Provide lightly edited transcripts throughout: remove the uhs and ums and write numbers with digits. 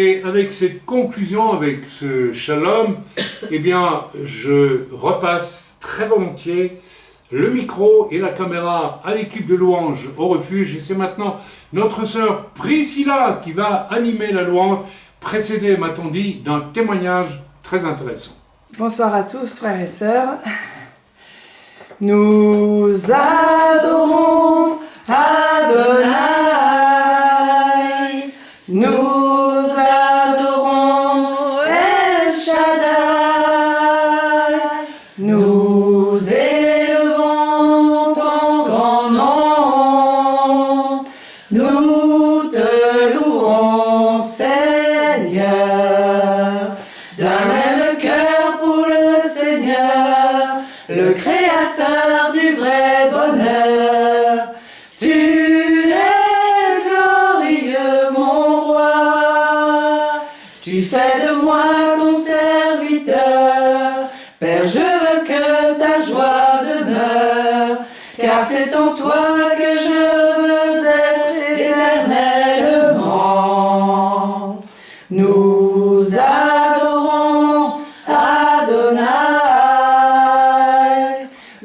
Et avec cette conclusion, avec ce shalom, eh bien, je repasse très volontiers le micro et la caméra à l'équipe de louange au refuge. Et c'est maintenant notre sœur Priscilla qui va animer la louange, précédée, m'a-t-on dit, d'un témoignage très intéressant. Bonsoir à tous, frères et sœurs. Nous adorons Adonai. Nous adorons El Shaddai. Nous élevons ton grand nom. Nous te louons, Seigneur. D'un même cœur pour le Seigneur, le Créateur du vrai bonheur. Tu es glorieux, mon roi. Tu fais de moi ton serviteur. Père, je veux que ta joie demeure, car c'est en toi que je veux être éternellement. Nous adorons Adonai.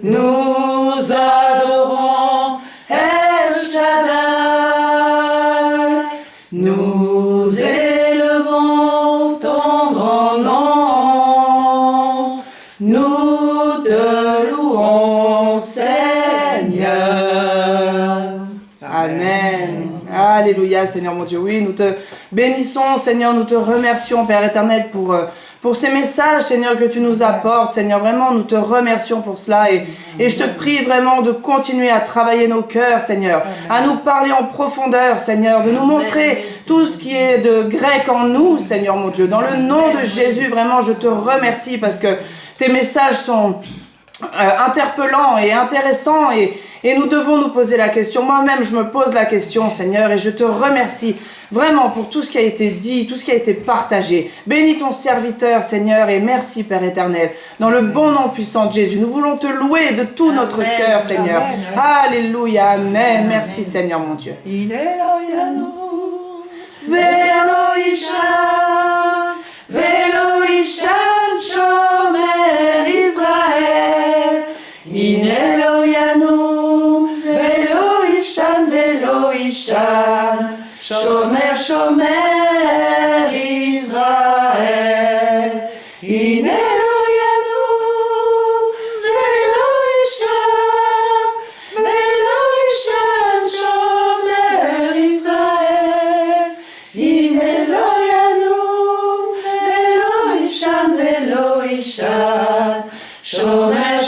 Nous adorons El Shaddai. Nous élevons ton grand nom. Nous te louons, Seigneur. Amen. Alléluia, Seigneur mon Dieu. Oui, nous te bénissons, Seigneur. Nous te remercions, Père éternel, pour ces messages, Seigneur, que tu nous apportes. Seigneur, vraiment, nous te remercions pour cela. Et je te prie vraiment de continuer à travailler nos cœurs, Seigneur. À nous parler en profondeur, Seigneur. De nous montrer tout ce qui est de grec en nous, Seigneur mon Dieu. Dans le nom de Jésus, vraiment, je te remercie parce que tes messages sont interpellants et intéressants et nous devons nous poser la question. Moi-même, je me pose la question, Seigneur, et je te remercie vraiment pour tout ce qui a été dit, tout ce qui a été partagé. Bénis ton serviteur, Seigneur, et merci, Père éternel. Dans le bon nom puissant de Jésus, nous voulons te louer de tout notre cœur, Seigneur. Alléluia, amen. Merci, Seigneur, mon Dieu. Velo Ishan Shomer Israël. In Eloyanu, Velo Ishan, Shomer Israël. In Eloyanu, Velo Ishan, Shomer Israël. In Eloyanu, Velo Ishan, Shomer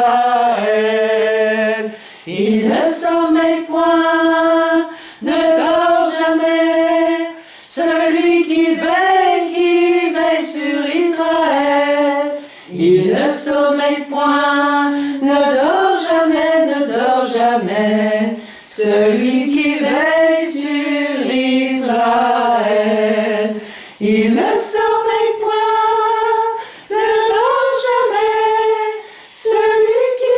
Israël. Il ne sommeille point, ne dort jamais, celui qui veille sur Israël. Il ne sommeille point, ne dort jamais, celui qui veille sur Israël. Il ne sommeille point, ne dort jamais, celui qui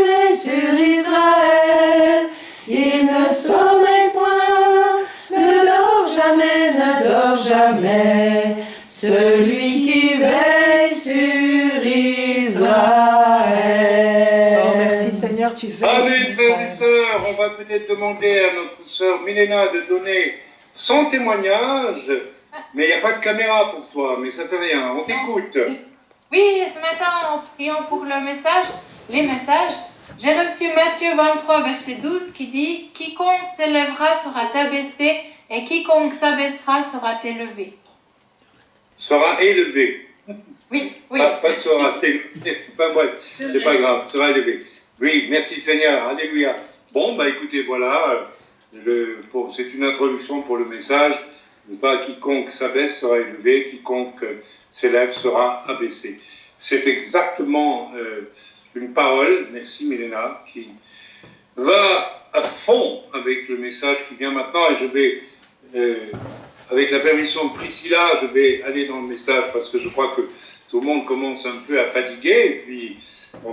veille sur Israël. Il ne sommeille point, ne dort jamais, celui qui veille sur Israël. Oh, merci Seigneur, tu veilles sur Amen, frères et sœurs, on va peut-être demander à notre sœur Milena de donner son témoignage, mais il n'y a pas de caméra pour toi, mais ça fait rien, on t'écoute. Oui, ce matin, en priant pour les messages, j'ai reçu Matthieu 23, verset 12 qui dit « Quiconque s'élèvera sera abaissé, et quiconque s'abaissera sera élevé. » Sera élevé. Oui. Pas sera élevé, enfin bref, c'est pas grave, sera élevé. Oui, merci Seigneur, alléluia. Bon, écoutez, voilà, c'est une introduction pour le message. Pas quiconque s'abaisse sera élevé, quiconque s'élève sera abaissé. C'est exactement une parole, merci Milena, qui va à fond avec le message qui vient maintenant. Et je vais, avec la permission de Priscilla, je vais aller dans le message parce que je crois que tout le monde commence un peu à fatiguer. Et puis, on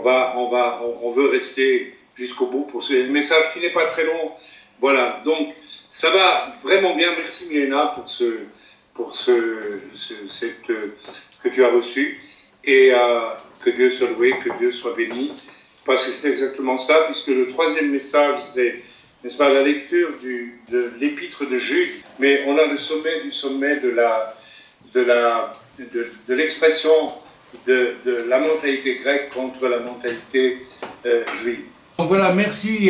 veut rester jusqu'au bout pour ce message qui n'est pas très long. Voilà, donc ça va vraiment bien. Merci Milena pour que tu as reçu. Et que Dieu soit loué, que Dieu soit béni. Parce que c'est exactement ça, puisque le troisième message, c'est, n'est-ce pas, la lecture de l'épître de Jude. Mais on a le sommet du sommet de l'expression de la mentalité grecque contre la mentalité juive. Donc voilà, merci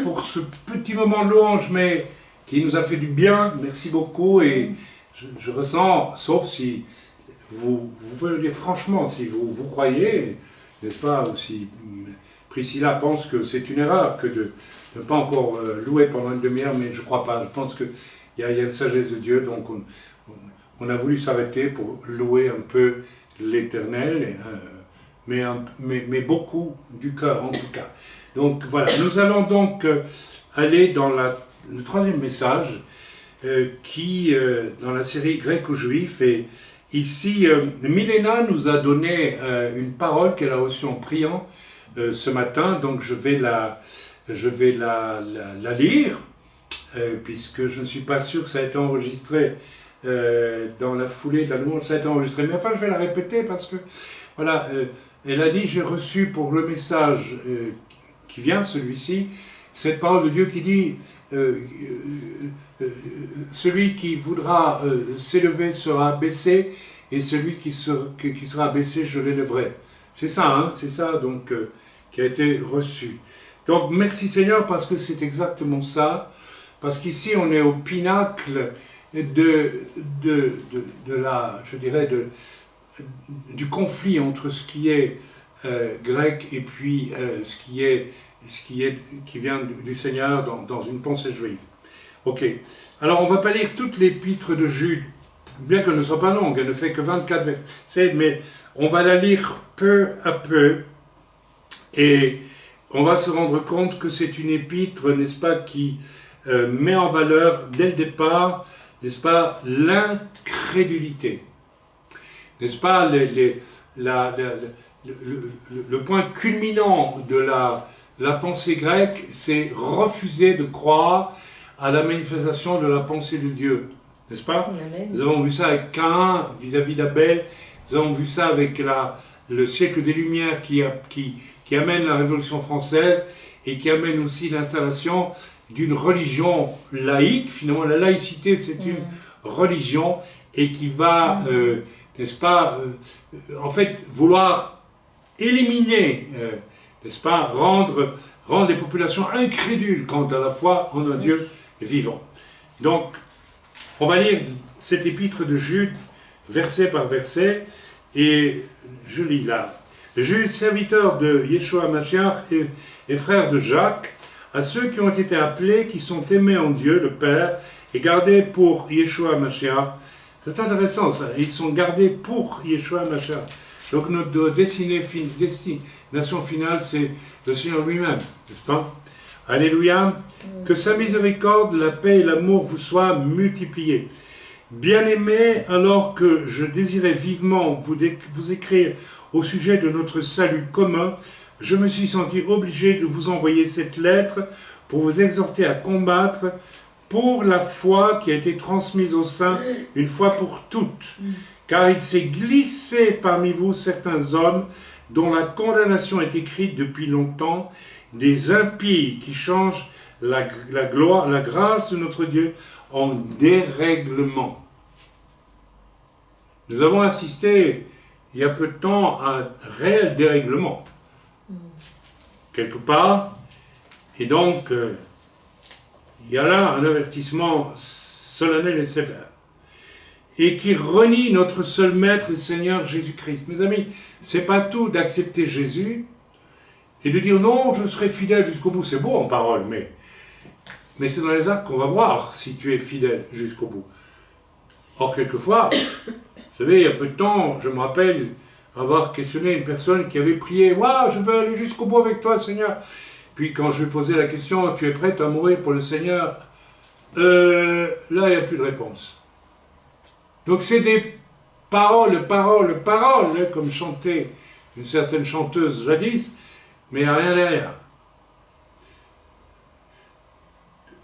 pour ce petit moment de louange, mais qui nous a fait du bien. Merci beaucoup. Et je ressens, sauf si vous pouvez le dire franchement, si vous croyez, n'est-ce pas, ou si Priscilla pense que c'est une erreur que de ne pas encore louer pendant une demi-heure, mais je ne crois pas. Je pense qu'il y a une sagesse de Dieu, donc on a voulu s'arrêter pour louer un peu l'Éternel, mais beaucoup du cœur en tout cas. Donc voilà, nous allons donc aller dans le troisième message qui, dans la série Gréco-Juif, et ici, Milena nous a donné une parole qu'elle a reçue en priant ce matin, donc je vais la lire, puisque je ne suis pas sûr que ça a été enregistré dans la foulée de la louange, ça a été enregistré, mais enfin je vais la répéter parce que, voilà, elle a dit, j'ai reçu pour le message qui vient, celui-ci, cette parole de Dieu qui dit, celui qui voudra s'élever sera abaissé, et celui qui sera abaissé, je l'élèverai. C'est ça, hein, c'est ça donc qui a été reçu. Donc merci Seigneur parce que c'est exactement ça, parce qu'ici on est au pinacle du conflit entre ce qui est grec et puis qui vient du Seigneur dans une pensée juive. Ok. Alors on ne va pas lire toute l'épître de Jude, bien qu'elle ne soit pas longue, elle ne fait que 24 versets, mais on va la lire peu à peu et on va se rendre compte que c'est une épître, n'est-ce pas, qui met en valeur dès le départ, n'est-ce pas, l'incrédulité. N'est-ce pas, le point culminant de la pensée grecque, c'est refuser de croire à la manifestation de la pensée de Dieu. N'est-ce pas? Amen. Nous avons vu ça avec Caïn vis-à-vis d'Abel, nous avons vu ça avec le siècle des Lumières qui amène la Révolution française et qui amène aussi l'installation d'une religion laïque. Finalement, la laïcité, c'est une religion et qui va, n'est-ce pas, en fait, vouloir éliminer, n'est-ce pas, rendre les populations incrédules quant à la foi en un Dieu vivant. Donc, on va lire cette épître de Jude, verset par verset, et je lis là. Jude, serviteur de Yeshua Mashiach et frère de Jacques, à ceux qui ont été appelés, qui sont aimés en Dieu, le Père, et gardés pour Yeshua Mashiach. C'est intéressant ça, ils sont gardés pour Yeshua Mashiach. Donc notre destination finale, c'est le Seigneur lui-même, n'est-ce pas? Alléluia. Que sa miséricorde, la paix et l'amour vous soient multipliés. Bien-aimés, alors que je désirais vivement vous écrire au sujet de notre salut commun, je me suis senti obligé de vous envoyer cette lettre pour vous exhorter à combattre pour la foi qui a été transmise aux saints une fois pour toutes. Car il s'est glissé parmi vous certains hommes dont la condamnation est écrite depuis longtemps, des impies qui changent la grâce de notre Dieu en dérèglement. Nous avons assisté il y a peu de temps à un réel dérèglement, quelque part, et donc il y a là un avertissement solennel et sévère, et qui renie notre seul Maître et Seigneur Jésus-Christ. Mes amis, c'est pas tout d'accepter Jésus et de dire non, je serai fidèle jusqu'au bout. C'est beau en parole, mais c'est dans les actes qu'on va voir si tu es fidèle jusqu'au bout. Or, quelquefois, vous savez, il y a peu de temps, je me rappelle avoir questionné une personne qui avait prié « Waouh, je veux aller jusqu'au bout avec toi, Seigneur !» Puis quand je lui posais la question « Tu es prête à mourir pour le Seigneur ?» Là, il n'y a plus de réponse. Donc c'est des paroles, comme chantait une certaine chanteuse jadis, mais il n'y a rien derrière.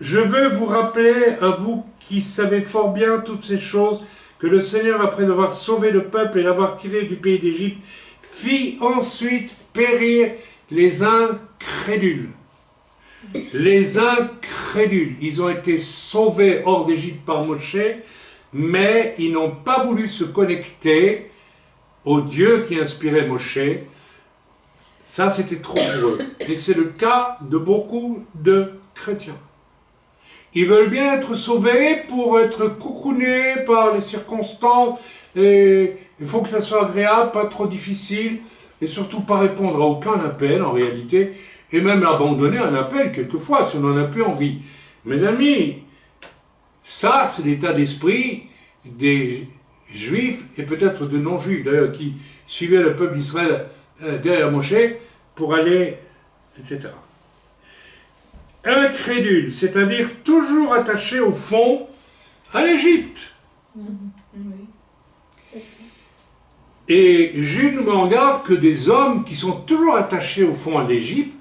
je veux vous rappeler, à vous qui savez fort bien toutes ces choses, que le Seigneur, après avoir sauvé le peuple et l'avoir tiré du pays d'Égypte, fit ensuite périr les incrédules. Les incrédules, ils ont été sauvés hors d'Égypte par Moshe, mais ils n'ont pas voulu se connecter au Dieu qui inspirait Moshe. Ça, c'était trop pour eux. Et c'est le cas de beaucoup de chrétiens. Ils veulent bien être sauvés pour être coucounés par les circonstances. Et il faut que ça soit agréable, pas trop difficile, et surtout pas répondre à aucun appel en réalité, et même abandonner un appel quelquefois si on n'en a plus envie. Mes amis, ça c'est l'état d'esprit des juifs et peut-être de non-juifs d'ailleurs qui suivaient le peuple d'Israël derrière Moshe pour aller, etc. Incrédule, c'est-à-dire toujours attaché au fond à l'Égypte. Et Jude nous met en garde que des hommes qui sont toujours attachés au fond à l'Égypte,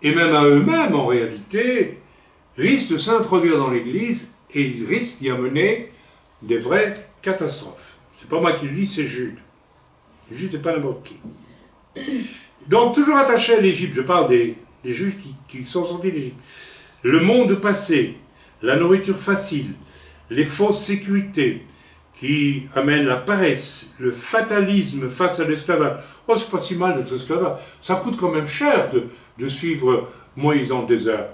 et même à eux-mêmes en réalité, risquent de s'introduire dans l'Église et ils risquent d'y amener des vraies catastrophes. C'est pas moi qui le dis, c'est Jude. Jude n'est pas n'importe qui. Donc toujours attachés à l'Égypte, je parle des Juifs qui sont sortis d'Égypte. Le monde passé, la nourriture facile, les fausses sécurités qui amènent la paresse, le fatalisme face à l'esclavage. Oh, c'est pas si mal d'être esclavage. Ça coûte quand même cher de suivre Moïse dans le désert.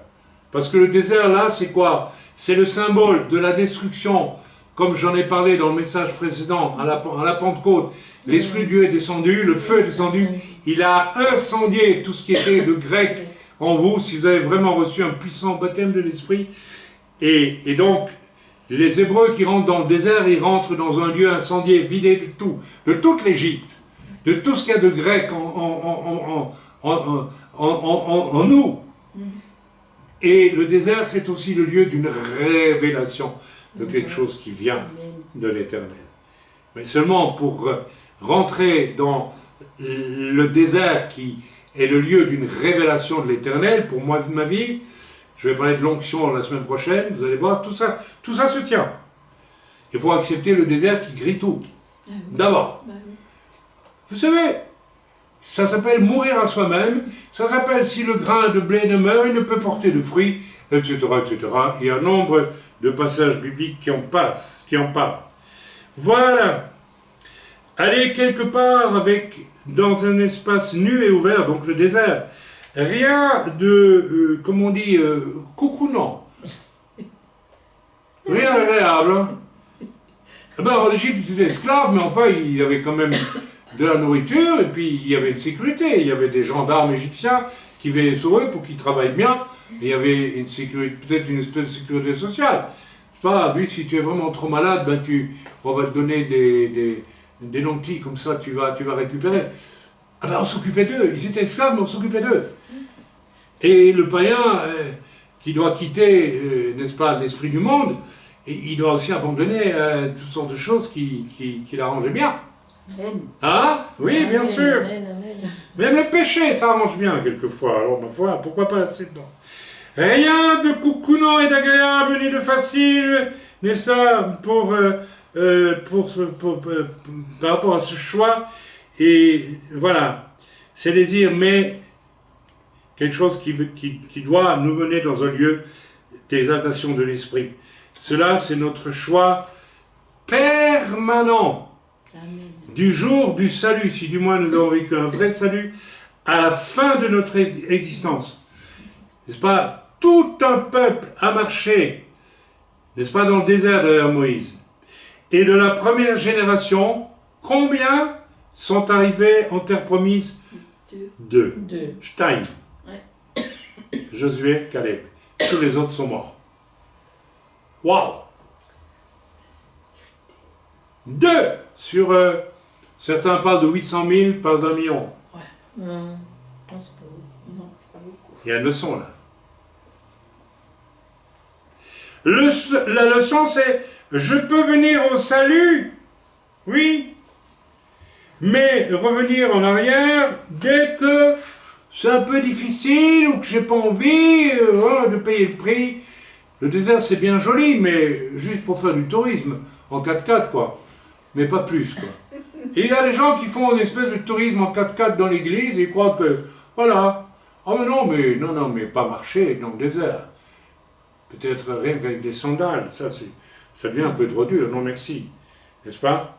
Parce que le désert, là, c'est quoi? C'est le symbole de la destruction. Comme j'en ai parlé dans le message précédent, à la Pentecôte, l'Esprit de Dieu est descendu, le feu est descendu, il a incendié tout ce qui était de grec en vous, si vous avez vraiment reçu un puissant baptême de l'Esprit. Et donc, les Hébreux qui rentrent dans le désert, ils rentrent dans un lieu incendié, vidé de tout, de toute l'Égypte, de tout ce qu'il y a de grec en nous. Et le désert, c'est aussi le lieu d'une révélation de quelque chose qui vient de l'Éternel. Mais seulement pour rentrer dans le désert qui est le lieu d'une révélation de l'Éternel, pour moi, ma vie, je vais parler de l'onction la semaine prochaine, vous allez voir, tout ça se tient. Il faut accepter le désert qui grille tout. D'abord. Vous savez, ça s'appelle mourir à soi-même, ça s'appelle si le grain de blé ne meurt, il ne peut porter de fruits, etc., etc. Il y a un nombre de passages bibliques qui en parlent. Voilà. Aller quelque part dans un espace nu et ouvert, donc le désert. Rien de, comme on dit, coucounant. Rien d'agréable. Hein. En Égypte, il était esclave, mais enfin, il y avait quand même de la nourriture, et puis il y avait une sécurité. Il y avait des gendarmes égyptiens qui veillaient sur eux pour qu'ils travaillent bien. Et il y avait une sécurité, peut-être une espèce de sécurité sociale. C'est pas, lui, si tu es vraiment trop malade, on va te donner des lentilles, comme ça tu vas récupérer. On s'occupait d'eux. Ils étaient esclaves, mais on s'occupait d'eux. Et le païen, qui doit quitter, n'est-ce pas, l'esprit du monde, il doit aussi abandonner toutes sortes de choses qui l'arrangeaient bien. Amen. Ah, oui, Amen, bien sûr. Amen, amen. Même le péché, ça arrange bien quelquefois. Alors, ma foi, pourquoi pas rester dedans? Rien de coucounant et d'agréable ni de facile, n'est-ce pas, par rapport à ce choix. Et voilà, c'est désir, mais quelque chose qui doit nous mener dans un lieu d'exaltation de l'esprit. Cela, c'est notre choix permanent. Amen. Du jour du salut, si du moins nous avons vécu un vrai salut, à la fin de notre existence. N'est-ce pas? Tout un peuple a marché, n'est-ce pas, dans le désert derrière Moïse. Et de la première génération, combien sont arrivés en terre promise? Deux. Stein. Ouais. Josué, Caleb. Tous les autres sont morts. Waouh! 2 sur... certains parlent de 800 000, parlent d'1 million. Ouais. Non, c'est pas beaucoup. Il y a une leçon là. La leçon c'est, je peux venir au salut, oui, mais revenir en arrière dès que c'est un peu difficile ou que j'ai pas envie de payer le prix, Le désert, c'est bien joli, mais juste pour faire du tourisme, en 4x4, quoi. Mais pas plus, quoi. Et il y a des gens qui font une espèce de tourisme en 4x4 dans l'église et ils croient que, voilà. Oh mais non, mais pas marcher dans le désert. Peut-être rien qu'avec des sandales, ça devient un peu trop dur, non merci. N'est-ce pas?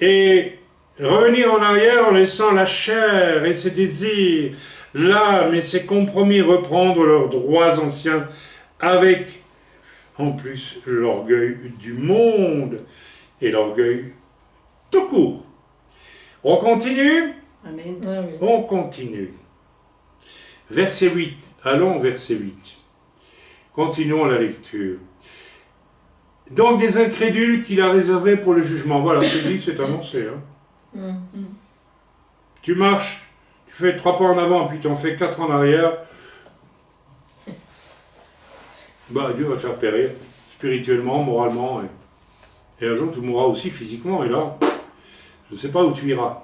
Et revenir en arrière en laissant la chair et ses désirs, l'âme et ses compromis reprendre leurs droits anciens avec, en plus, l'orgueil du monde et l'orgueil tout court. On continue? Amen. On continue. Verset 8. Allons, verset 8. Continuons la lecture. Donc des incrédules qu'il a réservés pour le jugement. Voilà, c'est dit, c'est annoncé. Hein. Tu marches, tu fais 3 pas en avant, puis tu en fais 4 en arrière. Bah, Dieu va te faire périr, spirituellement, moralement. Et un jour, tu mourras aussi physiquement. Et là, je ne sais pas où tu iras.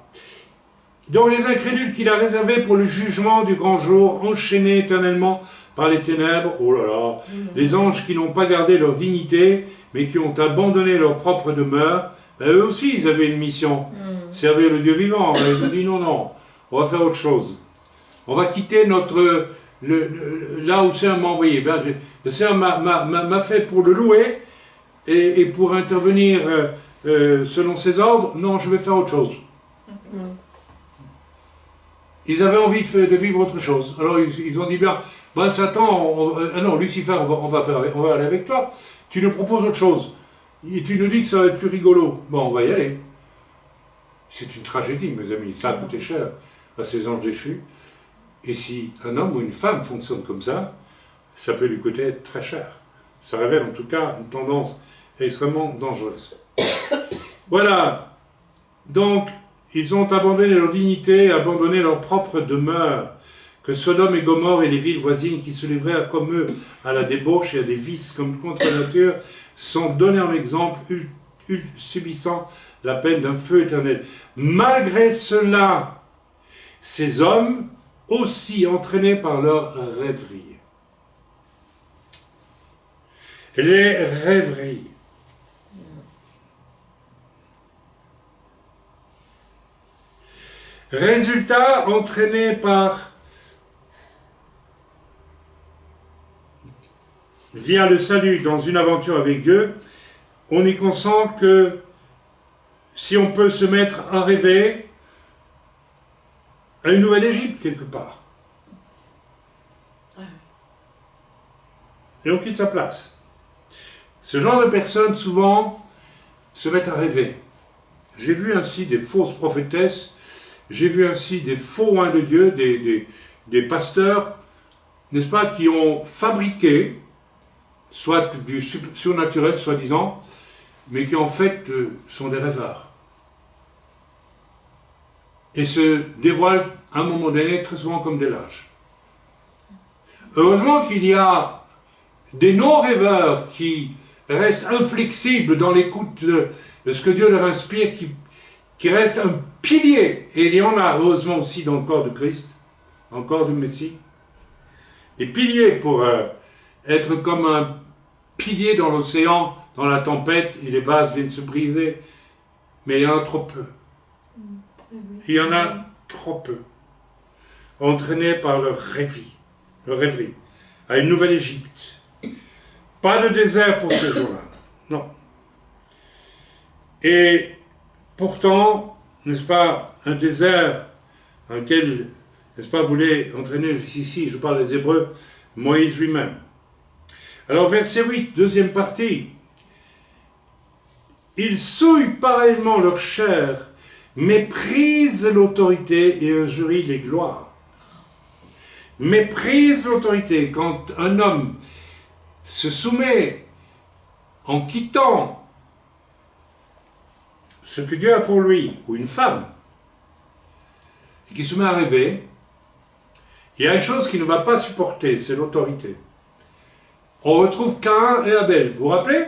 Donc les incrédules qu'il a réservés pour le jugement du grand jour, enchaînés éternellement par les ténèbres, oh là là, les anges qui n'ont pas gardé leur dignité, mais qui ont abandonné leur propre demeure, ben eux aussi ils avaient une mission, servir le Dieu vivant. Mais ils ont dit non, on va faire autre chose. On va quitter notre... là où le Seigneur m'a envoyé. Ben, le Seigneur m'a fait pour le louer et pour intervenir selon ses ordres. Non, je vais faire autre chose. Ils avaient envie de vivre autre chose. Alors ils ont dit bien, ben Satan, non, Lucifer, on va aller avec toi. Tu nous proposes autre chose. Et tu nous dis que ça va être plus rigolo. Bon, on va y aller. C'est une tragédie, mes amis. Ça a coûté cher à ces anges déchus. Et si un homme ou une femme fonctionne comme ça peut lui coûter très cher. Ça révèle en tout cas une tendance extrêmement dangereuse. Voilà. Donc, ils ont abandonné leur dignité, abandonné leur propre demeure, que Sodome et Gomorrhe et les villes voisines qui se livrèrent comme eux à la débauche et à des vices comme contre nature sont donnés en exemple, subissant la peine d'un feu éternel. Malgré cela, ces hommes, aussi entraînés par leurs rêveries. Les rêveries. Résultat, entraîné par, via le salut dans une aventure avec Dieu, on y consent que si on peut se mettre à rêver à une nouvelle Égypte quelque part. Et on quitte sa place. Ce genre de personnes, souvent, se mettent à rêver. J'ai vu ainsi des fausses prophétesses. J'ai vu ainsi des faux oins de Dieu, des pasteurs, n'est-ce pas, qui ont fabriqué, soit du surnaturel, soi-disant, mais qui en fait sont des rêveurs. Et se dévoilent à un moment donné très souvent comme des lâches. Heureusement qu'il y a des non-rêveurs qui restent inflexibles dans l'écoute de ce que Dieu leur inspire, qui reste un pilier, et il y en a heureusement aussi dans le corps de Christ, dans le corps du Messie, des piliers pour être comme un pilier dans l'océan, dans la tempête, et les vases viennent se briser, mais il y en a trop peu. Il y en a trop peu, entraînés par leur rêverie, à une nouvelle Égypte. Pas de désert pour ces jours-là, non. Et pourtant, n'est-ce pas, un désert dans lequel, n'est-ce pas, voulait entraîner ici, je parle des Hébreux, Moïse lui-même. Alors, verset 8, deuxième partie. Ils souillent pareillement leur chair, méprisent l'autorité et injurient les gloires. Méprisent l'autorité. Quand un homme se soumet en quittant ce que Dieu a pour lui, ou une femme, et qui se met à rêver, il y a une chose qu'il ne va pas supporter, c'est l'autorité. On retrouve Caïn et Abel, vous vous rappelez?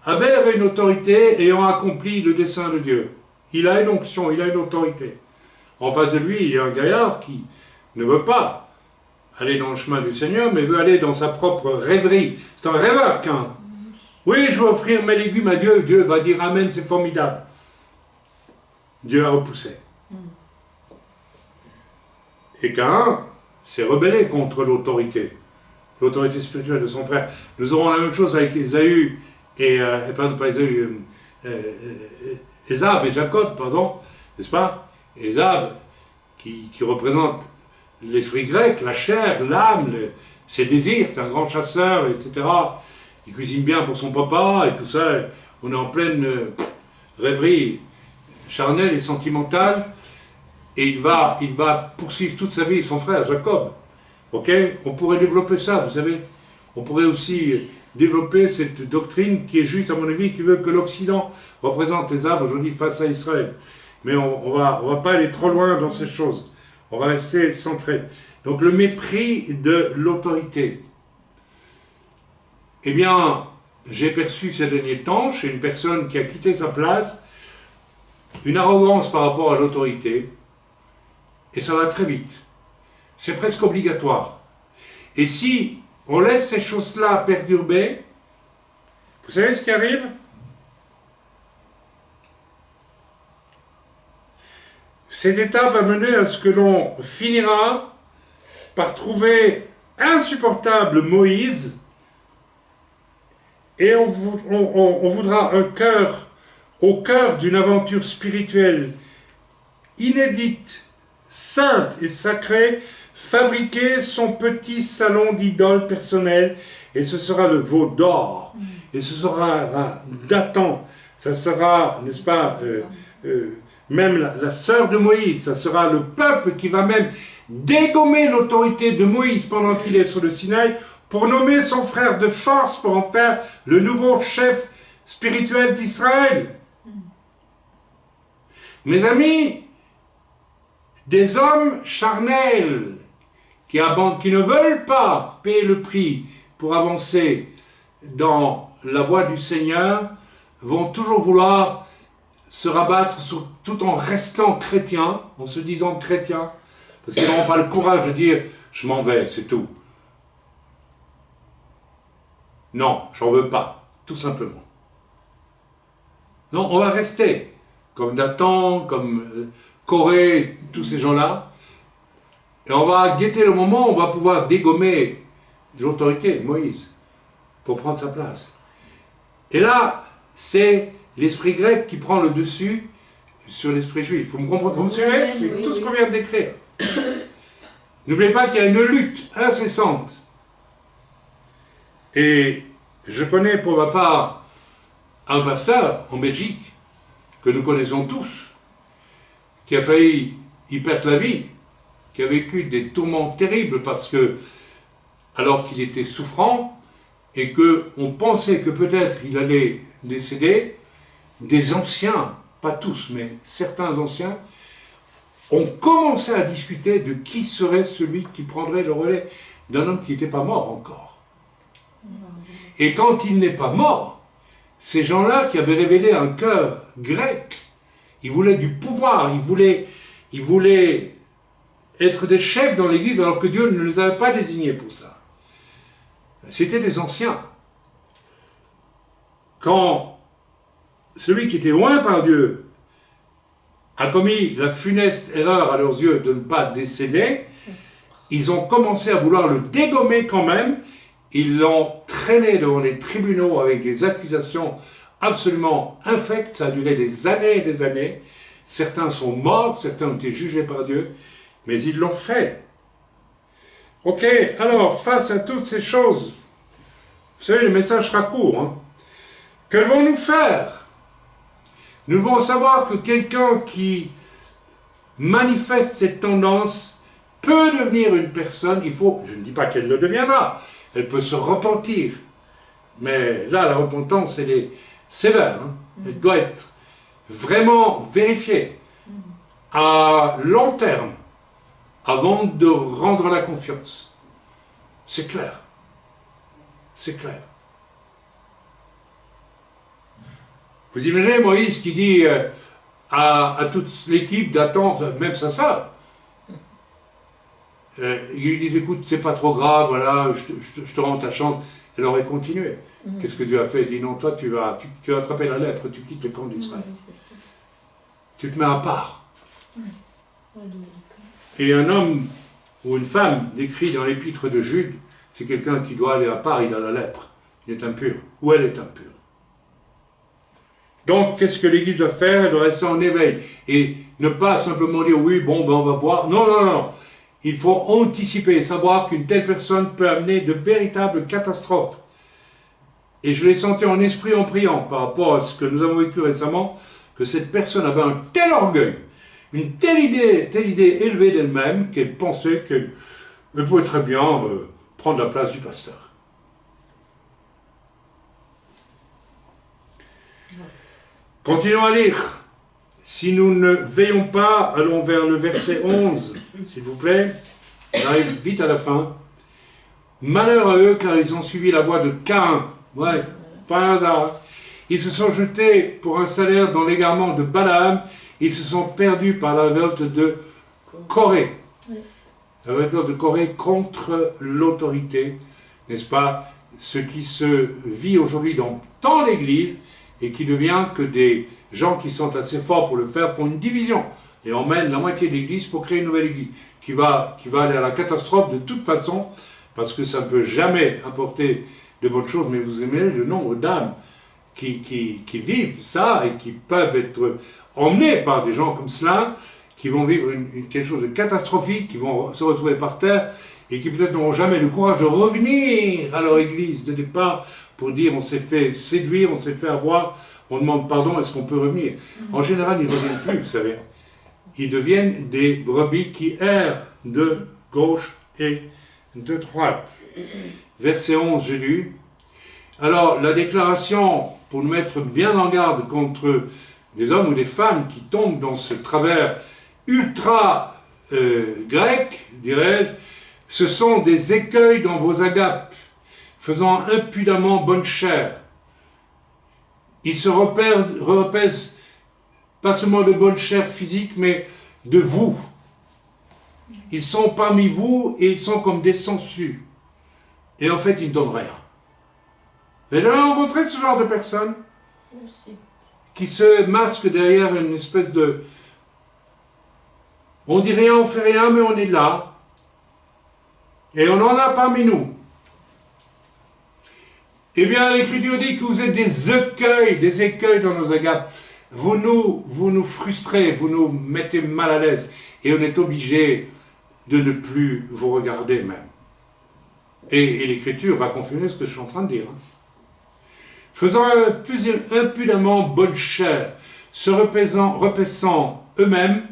Abel avait une autorité ayant accompli le dessein de Dieu. Il a une onction, il a une autorité. En face de lui, il y a un gaillard qui ne veut pas aller dans le chemin du Seigneur, mais veut aller dans sa propre rêverie. C'est un rêveur, Caïn. Oui, je vais offrir mes légumes à Dieu. Dieu va dire Amen, c'est formidable. Dieu a repoussé. Et Caïn s'est rebellé contre l'autorité spirituelle de son frère. Nous aurons la même chose avec Ésaü Ésav et Jacob, pardon, n'est-ce pas? Ésav, qui représente l'esprit grec, la chair, l'âme, ses désirs, c'est un grand chasseur, etc. Il cuisine bien pour son papa et tout ça. On est en pleine rêverie charnelle et sentimentale. Et il va poursuivre toute sa vie son frère, Jacob. Ok? On pourrait développer ça, vous savez. On pourrait aussi développer cette doctrine qui est juste, à mon avis, qui veut que l'Occident représente les âmes aujourd'hui face à Israël. Mais on va pas aller trop loin dans ces choses. On va rester centré. Donc le mépris de l'autorité. Eh bien, j'ai perçu ces derniers temps chez une personne qui a quitté sa place une arrogance par rapport à l'autorité. Et ça va très vite. C'est presque obligatoire. Et si on laisse ces choses-là perturber, vous savez ce qui arrive? Cet état va mener à ce que l'on finira par trouver insupportable Moïse et on voudra un cœur au cœur d'une aventure spirituelle inédite, sainte et sacrée, fabriquer son petit salon d'idole personnelle, et ce sera le veau d'or, et ce sera Dathan, ça sera, n'est-ce pas, même la sœur de Moïse, ça sera le peuple qui va même dégommer l'autorité de Moïse pendant qu'il est sur le Sinaï, pour nommer son frère de force, pour en faire le nouveau chef spirituel d'Israël. Mes amis, des hommes charnels qui ne veulent pas payer le prix pour avancer dans la voie du Seigneur vont toujours vouloir se rabattre tout en restant chrétiens, en se disant chrétiens, parce qu'ils n'auront pas le courage de dire « je m'en vais, c'est tout ». Non, j'en veux pas, tout simplement. Non, on va rester, comme Dathan, comme Corée, tous ces gens-là, et on va guetter le moment où on va pouvoir dégommer l'autorité, Moïse, pour prendre sa place. Et là, c'est l'esprit grec qui prend le dessus sur l'esprit juif. Vous me suivez? C'est tout ce qu'on vient de décrire. N'oubliez pas qu'il y a une lutte incessante. Et je connais pour ma part un pasteur en Belgique, que nous connaissons tous, qui a failli y perdre la vie, qui a vécu des tourments terribles parce que, alors qu'il était souffrant, et qu'on pensait que peut-être il allait décéder, des anciens, pas tous, mais certains anciens, ont commencé à discuter de qui serait celui qui prendrait le relais d'un homme qui n'était pas mort encore. Et quand il n'est pas mort, ces gens-là qui avaient révélé un cœur grec, ils voulaient du pouvoir, ils voulaient être des chefs dans l'Église alors que Dieu ne les avait pas désignés pour ça. C'était des anciens. Quand celui qui était loin par Dieu a commis la funeste erreur à leurs yeux de ne pas décéder, ils ont commencé à vouloir le dégommer quand même. Ils l'ont traîné devant les tribunaux avec des accusations absolument infectes. Ça a duré des années et des années. Certains sont morts, certains ont été jugés par Dieu, mais ils l'ont fait. Ok, alors, face à toutes ces choses, vous savez, le message sera court. Hein. Que vont-nous faire? Nous devons savoir que quelqu'un qui manifeste cette tendance peut devenir une personne, je ne dis pas qu'elle le deviendra, elle peut se repentir. Mais là, la repentance, elle est sévère. Hein. Elle doit être vraiment vérifiée à long terme avant de rendre la confiance. C'est clair. C'est clair. Vous imaginez Moïse qui dit à toute l'équipe d'attendre, même sa sœur, ils lui disent, écoute, c'est pas trop grave, voilà, je te rends ta chance. Elle aurait continué. Qu'est-ce que Dieu a fait? Il dit, non, toi, tu vas attraper la lèpre, tu quittes le camp d'Israël. Tu te mets à part. Et un homme ou une femme décrit dans l'épître de Jude, c'est quelqu'un qui doit aller à part, il a la lèpre. Il est impur. Ou elle est impure. Donc, qu'est-ce que l'Église doit faire? Elle doit rester en éveil. Et ne pas simplement dire, oui, bon, ben on va voir. Non, non, non. Il faut anticiper, savoir qu'une telle personne peut amener de véritables catastrophes. Et je l'ai senti en esprit en priant par rapport à ce que nous avons vécu récemment, que cette personne avait un tel orgueil, une telle idée élevée d'elle-même, qu'elle pensait qu'elle pouvait très bien prendre la place du pasteur. Continuons à lire. Si nous ne veillons pas, allons vers le verset 11, s'il vous plaît. On arrive vite à la fin. Malheur à eux, car ils ont suivi la voie de Caïn. Ouais, pas un hasard. Ils se sont jetés pour un salaire dans l'égarement de Balaam. Ils se sont perdus par la révolte de Corée. La révolte de Corée contre l'autorité, n'est-ce pas? Ce qui se vit aujourd'hui dans tant l'Église, et qui devient que des gens qui sont assez forts pour le faire font une division et emmènent la moitié de l'Église pour créer une nouvelle Église qui va aller à la catastrophe de toute façon, parce que ça ne peut jamais apporter de bonnes choses. Mais vous imaginez le nombre d'âmes qui vivent ça et qui peuvent être emmenés par des gens comme cela, qui vont vivre quelque chose de catastrophique, qui vont se retrouver par terre et qui peut-être n'auront jamais le courage de revenir à leur Église de départ pour dire on s'est fait séduire, on s'est fait avoir, on demande pardon, est-ce qu'on peut revenir? En général, ils ne reviennent plus, vous savez. Ils deviennent des brebis qui errent de gauche et de droite. Verset 11, j'ai lu. Alors, la déclaration, pour nous mettre bien en garde contre des hommes ou des femmes qui tombent dans ce travers ultra grec, dirais-je, ce sont des écueils dans vos agapes, faisant impudemment bonne chère. Ils se repaissent pas seulement de bonne chair physique, mais de vous. Ils sont parmi vous et ils sont comme des sangsues. Et en fait, ils ne donnent rien. Vous avez jamais rencontré ce genre de personnes qui se masquent derrière une espèce de... On dit rien, on fait rien, mais on est là. Et on en a parmi nous. Eh bien, l'Écriture dit que vous êtes des écueils dans nos agapes. Vous nous frustrez, vous nous mettez mal à l'aise. Et on est obligé de ne plus vous regarder même. Et l'Écriture va confirmer ce que je suis en train de dire. Faisant impudemment bonne chère, se repaissant eux-mêmes,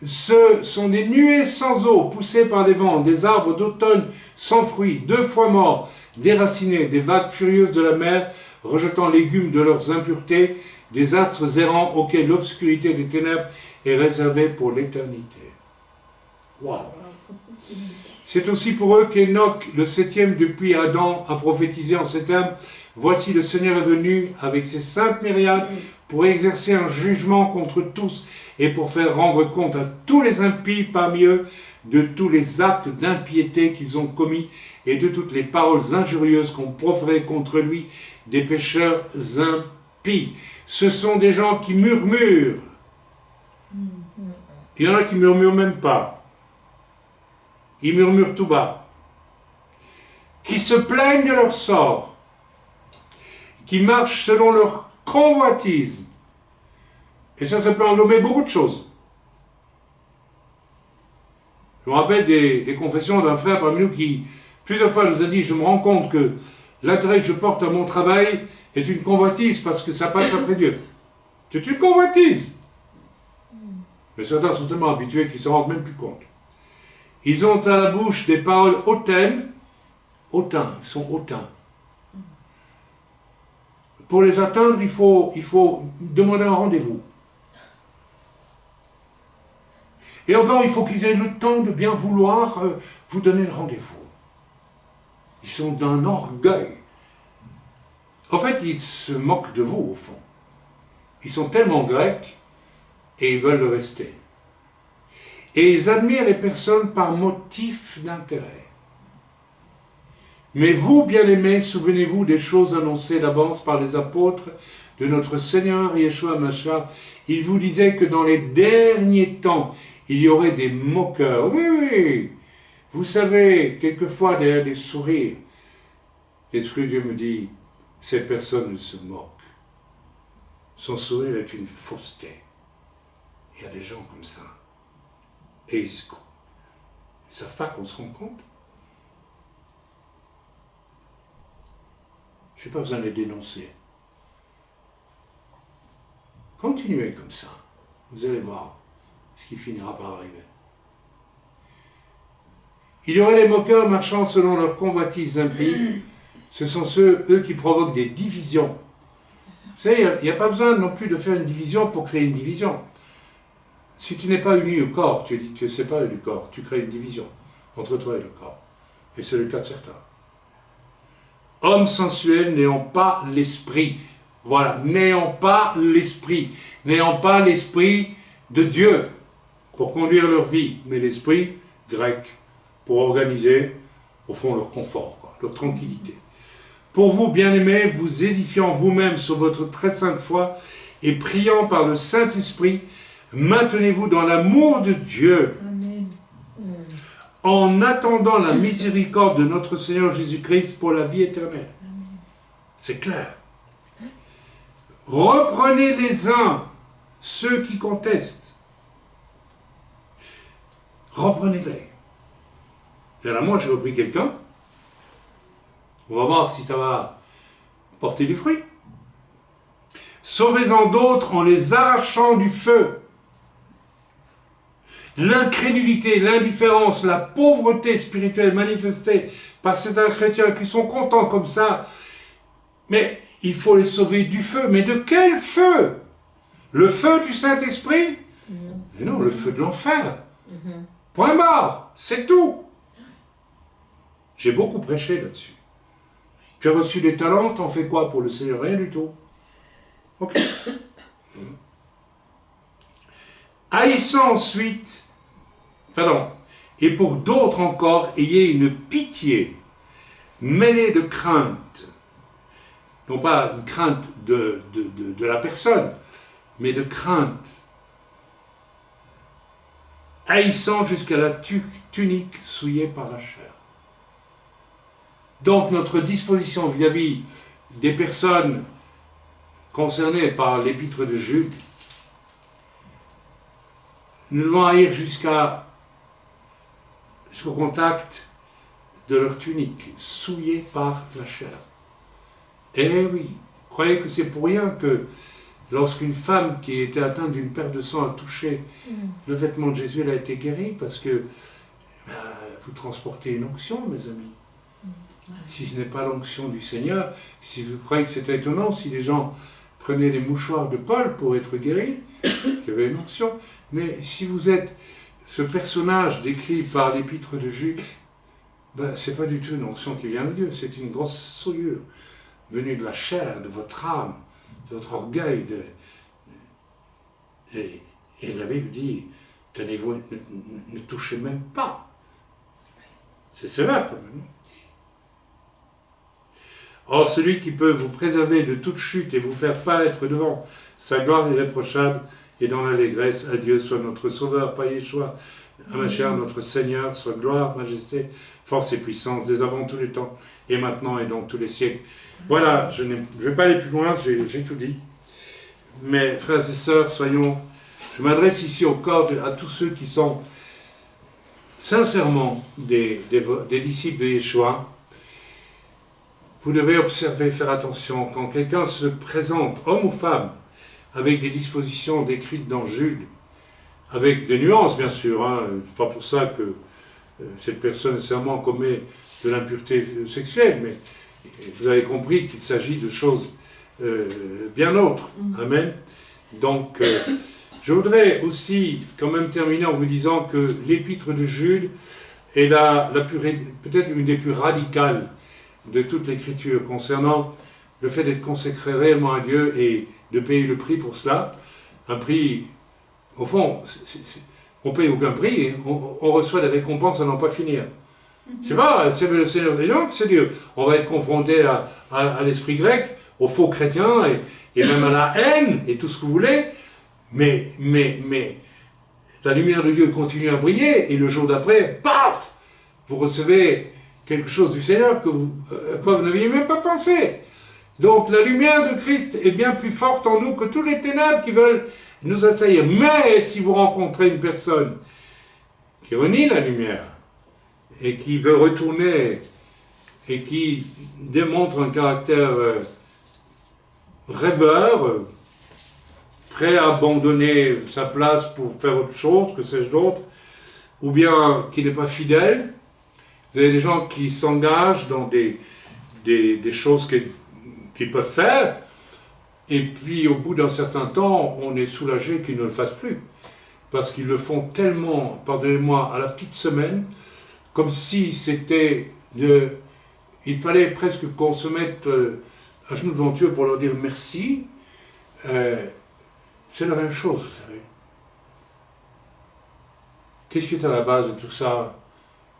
ce sont des nuées sans eau, poussées par des vents, des arbres d'automne sans fruits, 2 fois morts, déracinés, des vagues furieuses de la mer, rejetant légumes de leurs impuretés, des astres errants auxquels l'obscurité des ténèbres est réservée pour l'éternité. Wow. C'est aussi pour eux qu'Enoch, le 7e depuis Adam, a prophétisé en ces termes: voici le Seigneur est venu avec ses saintes myriades pour exercer un jugement contre tous et pour faire rendre compte à tous les impies parmi eux de tous les actes d'impiété qu'ils ont commis et de toutes les paroles injurieuses qu'on proférait contre lui, des pécheurs impies. Ce sont des gens qui murmurent. Il y en a qui ne murmurent même pas. Ils murmurent tout bas. Qui se plaignent de leur sort. Qui marchent selon leur convoitise. Et ça peut englober beaucoup de choses. Je me rappelle des confessions d'un frère parmi nous qui, plusieurs fois, nous a dit: je me rends compte que l'intérêt que je porte à mon travail est une convoitise parce que ça passe après Dieu. C'est une convoitise. Mais certains sont tellement habitués qu'ils ne s'en rendent même plus compte. Ils ont à la bouche des paroles hautaines. Hautains, ils sont hautains. Pour les atteindre, il faut demander un rendez-vous. Et encore, il faut qu'ils aient le temps de bien vouloir vous donner le rendez-vous. Ils sont d'un orgueil. En fait, ils se moquent de vous, au fond. Ils sont tellement grecs et ils veulent le rester. et ils admirent les personnes par motif d'intérêt. Mais vous, bien-aimés, souvenez-vous des choses annoncées d'avance par les apôtres de notre Seigneur Yeshua Mashiach. Il vous disait que dans les derniers temps, il y aurait des moqueurs. Oui, oui. Vous savez, quelquefois, derrière des sourires, l'Esprit de Dieu me dit, cette personne se moque. Son sourire est une fausseté. Il y a des gens comme ça. Et ils ne savent pas qu'on se rend compte. Je n'ai pas besoin de les dénoncer. Continuez comme ça. Vous allez voir ce qui finira par arriver. Il y aurait des moqueurs marchant selon leur convoitise impie. Ce sont eux qui provoquent des divisions. Vous savez, il n'y a pas besoin non plus de faire une division pour créer une division. Si tu n'es pas uni au corps, tu es séparé du corps, tu crées une division entre toi et le corps. Et c'est le cas de certains. Hommes sensuels n'ayant pas l'esprit. Voilà, n'ayant pas l'esprit de Dieu pour conduire leur vie, mais l'esprit grec pour organiser, au fond, leur confort, leur tranquillité. Pour vous, bien-aimés, vous édifiant vous-même sur votre très sainte foi et priant par le Saint-Esprit, maintenez-vous dans l'amour de Dieu. Amen. En attendant la miséricorde de notre Seigneur Jésus-Christ pour la vie éternelle. C'est clair. Reprenez les uns ceux qui contestent. Reprenez-les. Et là, moi, j'ai repris quelqu'un. On va voir si ça va porter du fruit. Sauvez-en d'autres en les arrachant du feu. L'incrédulité, l'indifférence, la pauvreté spirituelle manifestée par certains chrétiens qui sont contents comme ça, mais il faut les sauver du feu. Mais de quel feu? Le feu du Saint-Esprit? Mais non, le feu de l'enfer. Point barre, c'est tout. J'ai beaucoup prêché là-dessus. Tu as reçu des talents, t'en fais quoi pour le Seigneur? Rien du tout. Ok. Haïssant ensuite, et pour d'autres encore, ayez une pitié mêlée de crainte. Non pas une crainte de la personne, mais de crainte. Haïssant jusqu'à la tunique souillée par la chair. Donc notre disposition vis-à-vis des personnes concernées par l'épître de Jude, nous devons haïr jusqu'au contact de leur tunique, souillée par la chair. Eh oui, croyez que c'est pour rien que lorsqu'une femme qui était atteinte d'une perte de sang a touché le vêtement de Jésus, elle a été guérie, parce que vous transportez une onction, mes amis. Si ce n'est pas l'onction du Seigneur, si vous croyez que c'est étonnant si les gens prenaient les mouchoirs de Paul pour être guéris, qu'il y avait une onction, mais si vous êtes ce personnage décrit par l'épître de Jude, c'est pas du tout une onction qui vient de Dieu, c'est une grosse souillure venue de la chair, de votre âme, de votre orgueil. Et la Bible dit, tenez-vous, ne touchez même pas. C'est sévère quand même. Or, celui qui peut vous préserver de toute chute et vous faire paraître devant sa gloire irréprochable et dans l'allégresse, à Dieu soit notre Sauveur, par Yeshua, à Mashiach, notre Seigneur, soit gloire, majesté, force et puissance, dès avant tous les temps, et maintenant et dans tous les siècles. Voilà, je ne vais pas aller plus loin, j'ai tout dit. Mais frères et sœurs, je m'adresse ici au corps à tous ceux qui sont sincèrement des disciples de Yeshua. Vous devez observer, faire attention, quand quelqu'un se présente, homme ou femme, avec des dispositions décrites dans Jude, avec des nuances bien sûr, c'est pas pour ça que cette personne nécessairement commet de l'impureté sexuelle, mais vous avez compris qu'il s'agit de choses bien autres. Amen. Donc, je voudrais aussi quand même terminer en vous disant que l'épître de Jude est peut-être une des plus radicales de toute l'écriture concernant le fait d'être consacré réellement à Dieu et de payer le prix pour cela. Un prix, au fond, on paye aucun prix et on reçoit des récompenses à n'en pas finir. Je sais pas, c'est le Seigneur des Langues, c'est Dieu. On va être confronté à l'esprit grec, aux faux chrétiens et même à la haine et tout ce que vous voulez. Mais la lumière de Dieu continue à briller et le jour d'après, paf, vous recevez quelque chose du Seigneur à quoi vous n'aviez même pas pensé. Donc la lumière de Christ est bien plus forte en nous que tous les ténèbres qui veulent nous assaillir. Mais si vous rencontrez une personne qui renie la lumière et qui veut retourner et qui démontre un caractère rêveur, prêt à abandonner sa place pour faire autre chose, que sais-je d'autre, ou bien qui n'est pas fidèle, vous avez des gens qui s'engagent dans des choses qu'ils peuvent faire, et puis au bout d'un certain temps, on est soulagé qu'ils ne le fassent plus, parce qu'ils le font tellement, pardonnez-moi, à la petite semaine, comme si c'était il fallait presque qu'on se mette à genoux devant Dieu pour leur dire merci. C'est la même chose, vous savez. Qu'est-ce qui est à la base de tout ça?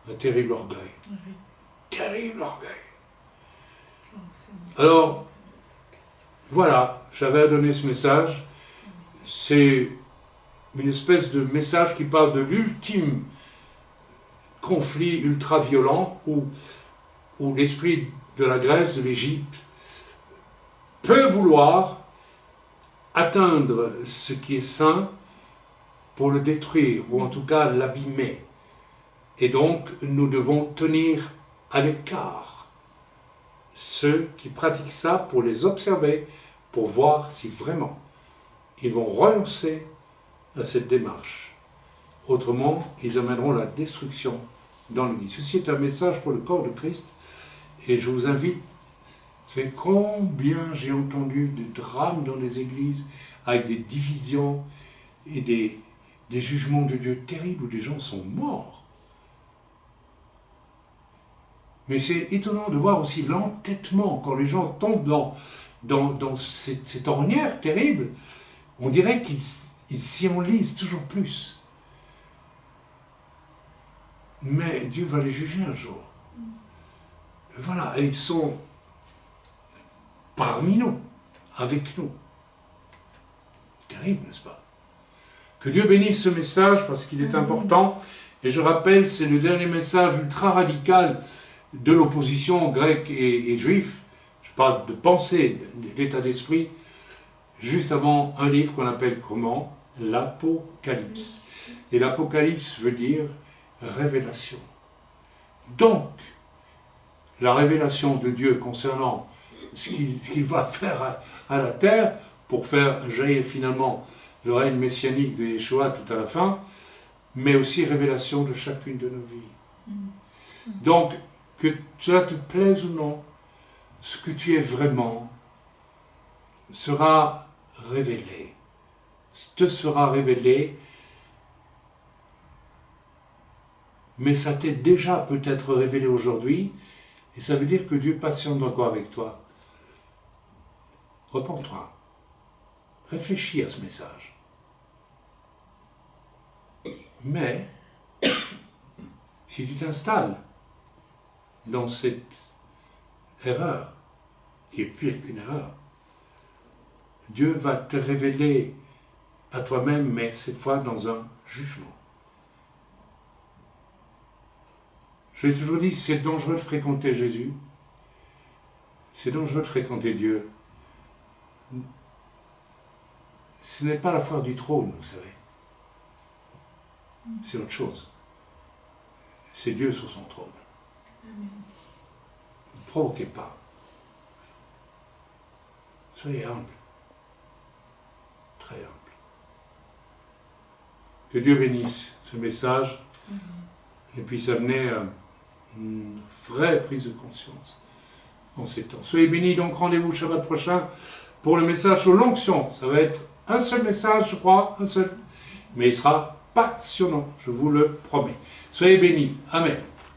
Un terrible orgueil. Terrible orgueil. Alors, voilà, j'avais à donner ce message. C'est une espèce de message qui parle de l'ultime conflit ultra-violent où l'esprit de la Grèce, de l'Égypte, peut vouloir atteindre ce qui est saint pour le détruire, ou en tout cas l'abîmer. Et donc, nous devons tenir à l'écart ceux qui pratiquent ça pour les observer, pour voir si vraiment ils vont renoncer à cette démarche. Autrement, ils amèneront la destruction dans l'Église. Ceci est un message pour le corps de Christ, et je vous invite, vous savez combien j'ai entendu de drames dans les églises, avec des divisions et des jugements de Dieu terribles où des gens sont morts. Mais c'est étonnant de voir aussi l'entêtement quand les gens tombent dans cette ornière terrible. On dirait qu'ils s'y enlisent toujours plus. Mais Dieu va les juger un jour. Voilà, et ils sont parmi nous, avec nous. Terrible, n'est-ce pas? Que Dieu bénisse ce message parce qu'il est important. Et je rappelle, c'est le dernier message ultra radical de l'opposition grecque et juif. Je parle de pensée, d'état d'esprit, juste avant un livre qu'on appelle comment? L'Apocalypse. Et l'Apocalypse veut dire révélation. Donc, la révélation de Dieu concernant ce qu'il va faire à la terre pour faire jaillir finalement le règne messianique de Yeshua tout à la fin, mais aussi révélation de chacune de nos vies. Donc, que cela te plaise ou non, ce que tu es vraiment sera révélé, te sera révélé, mais ça t'est déjà peut-être révélé aujourd'hui, et ça veut dire que Dieu patiente encore avec toi. Repends-toi. Réfléchis à ce message. Mais, si tu t'installes dans cette erreur, qui est pire qu'une erreur, Dieu va te révéler à toi-même, mais cette fois dans un jugement. Je l'ai toujours dit, c'est dangereux de fréquenter Jésus, c'est dangereux de fréquenter Dieu. Ce n'est pas la foire du trône, vous savez. C'est autre chose. C'est Dieu sur son trône. Ne provoquez pas. Soyez humble. Très humble. Que Dieu bénisse ce message et puisse amener une vraie prise de conscience en ces temps. Soyez bénis, donc rendez-vous Shabbat prochain pour le message sur l'onction. Ça va être un seul message, je crois, un seul, mais il sera passionnant, je vous le promets. Soyez bénis. Amen.